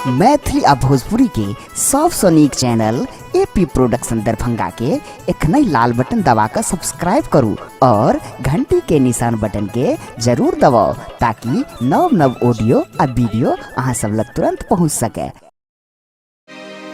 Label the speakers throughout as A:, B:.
A: मैथिली आ भोजपुरी के सबसे नीक चैनल एपी प्रोडक्शन दरभंगा के एखनई लाल बटन दबाकर सब्सक्राइब करू और घंटी के निशान बटन के जरूर दबाओ ताकि नव नव ऑडियो आ वीडियो अहाँ सब लग तुरंत पहुँच सके।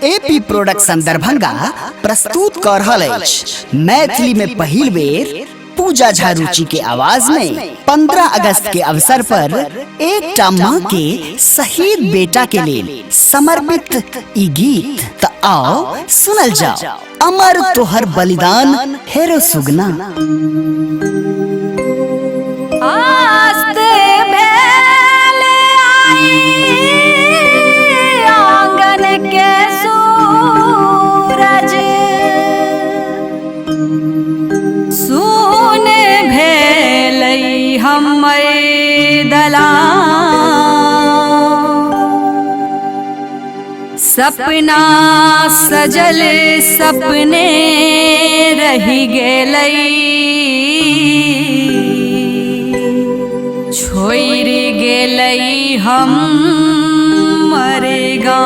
A: एपी प्रोडक्शन दरभंगा प्रस्तुत कर रहल अछि मैथिली में पहिल बेर पूजा झा रुचि के आवाज में 15 अगस्त के अवसर पर एक माँ के शहीद बेटा के लिए समर्पित ई गीत त आओ सुनल जाओ। अमर तोहर बलिदान हेरो सुगना।
B: सपना सजल सपने रही गेलई छोड़ गेलई हम मरेगा।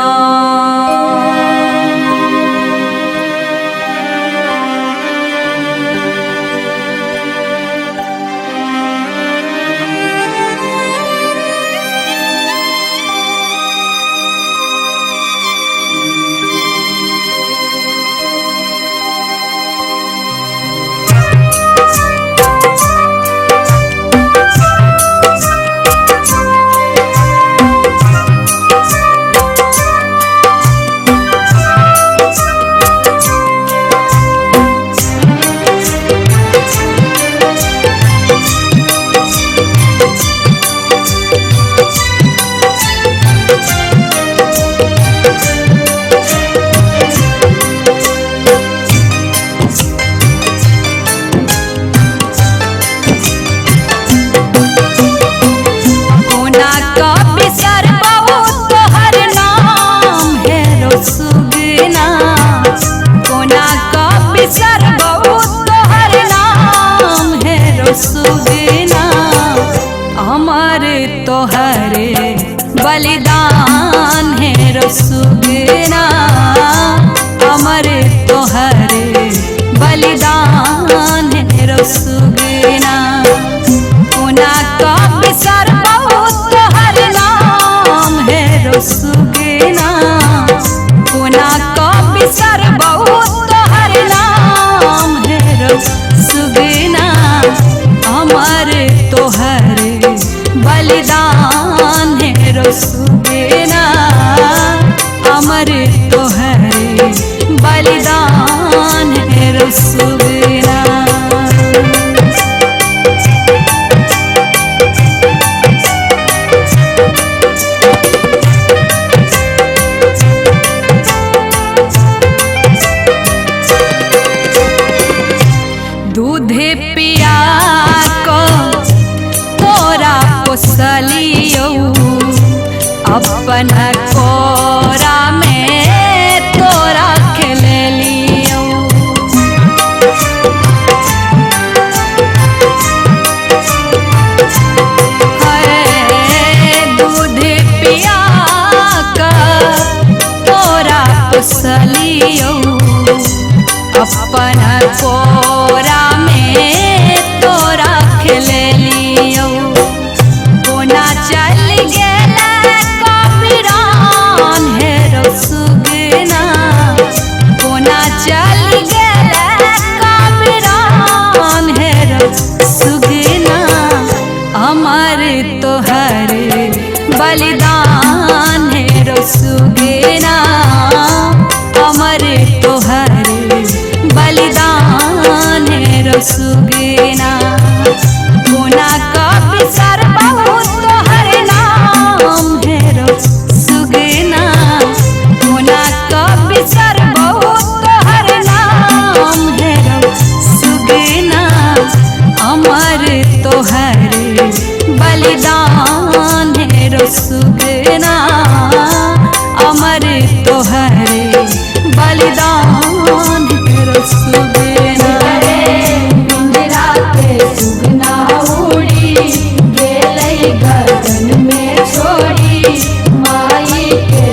B: बलिदान है रसुगना अमर तोहरे बलिदान है रसुगना। कोना का बिसर बहुत तोहर नाम है रसुगना। कोना का बिसर बहुत तोहर नाम है रसुगना अमर तोहरे बलिदान है रसुगना अमर तोहरे बलिदान है रसुगना। दूध पिया को तोरा पोसलियो अपन कोरा में तोरा खेलियो। दूध पिया का तोरा पोसलियो अपन कोरा में तोरा खेलियो। कोना चल गेला कबीरान है रसुगना। कोना चल गेला कबीरान है रसुगना अमर तोहरे बलिदान है रसुगना अमर तोहरे बलिदान है रसुगना। कोना का बिसर बहुत तोहर नाम है रसुगना। कोना का बिसर बहुत तोहर नाम है रसुगना अमर तोहरे बलिदान है रसुगना अमर तोहरे बलिदान है रसुगना। सुगना उड़ी गेलई गगन में छोड़ी माई के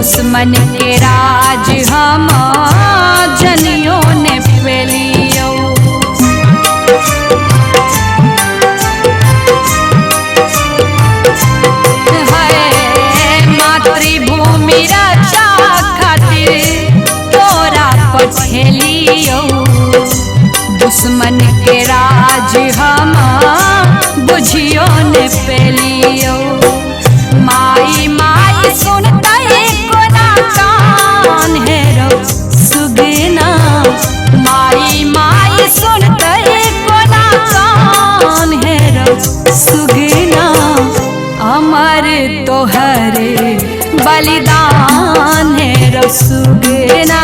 B: दुश्मन के राज हम जनियों ने फैलियो। मातृभूमि रक्षा खातिर तोरा पठेलियो। दुश्मन के राज हम बुझियो ने पेलियो। माई माई सुनते कोना कान हेरो सुगना। माई माई सुनते कोना कान हेरो सुगना। अमर तोहरे बलिदान हेरो सुगना।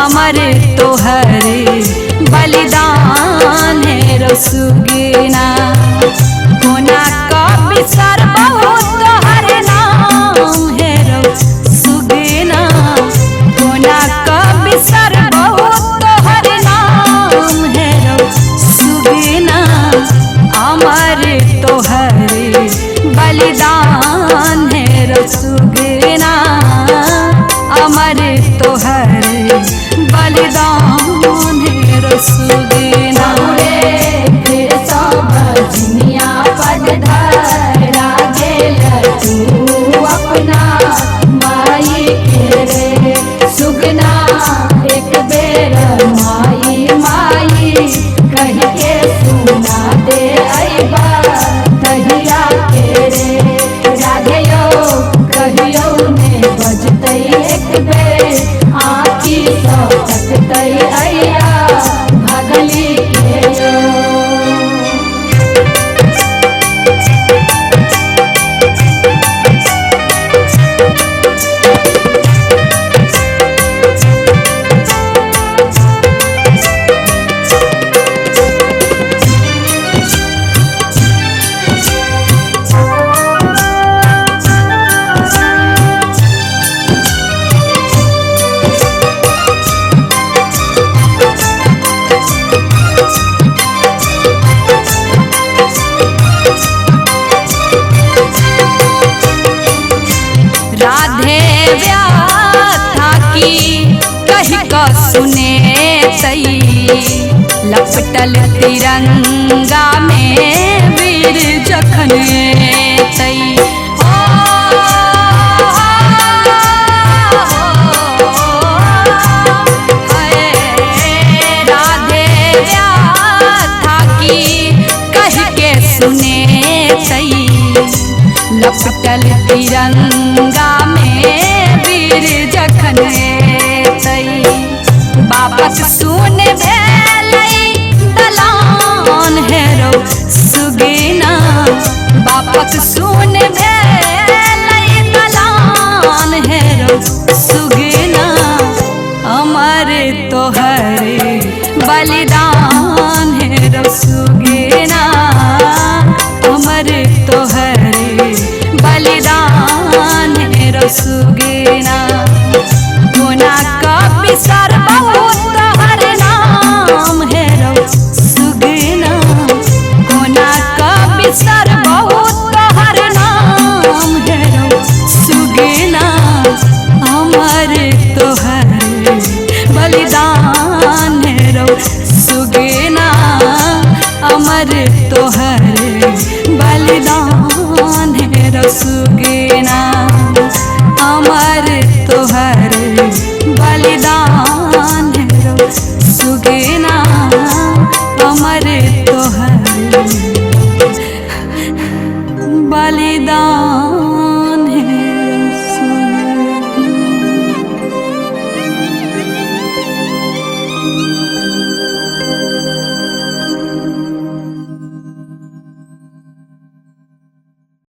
B: अमर तोहरे बलिदान हेरो सुगना। कोना का बिसर बहुत तोहर नाम हेरो सुगना। कोना का बिसर बहुत तोहर नाम हेरो सुगना। अमर तोहरे बलिदान हेरो सुगना। अमर तोहरे बलिदान हेरो सुगना।
C: फिर सब दुनिया पद धरा गेल तू अपना माई के रे सुगना। एक बेर माई माई कह के सुना दे अइबा तहिया के रे। राधेयो कहियो ने बजतै एक बेर आँखी सँ तकतै अइया भगली के यो।
B: राधे व्याथा की कही का सुने तई। लपटल तिरंगा में वीर जखन तई। राधे व्याथा की कही के सुने तई। लपटल तिरंगा में वीर जखन तई। बापत सुन भेलै दलान हेरो सुगना। बापत सुन भेलै दलान हेरो सुगना।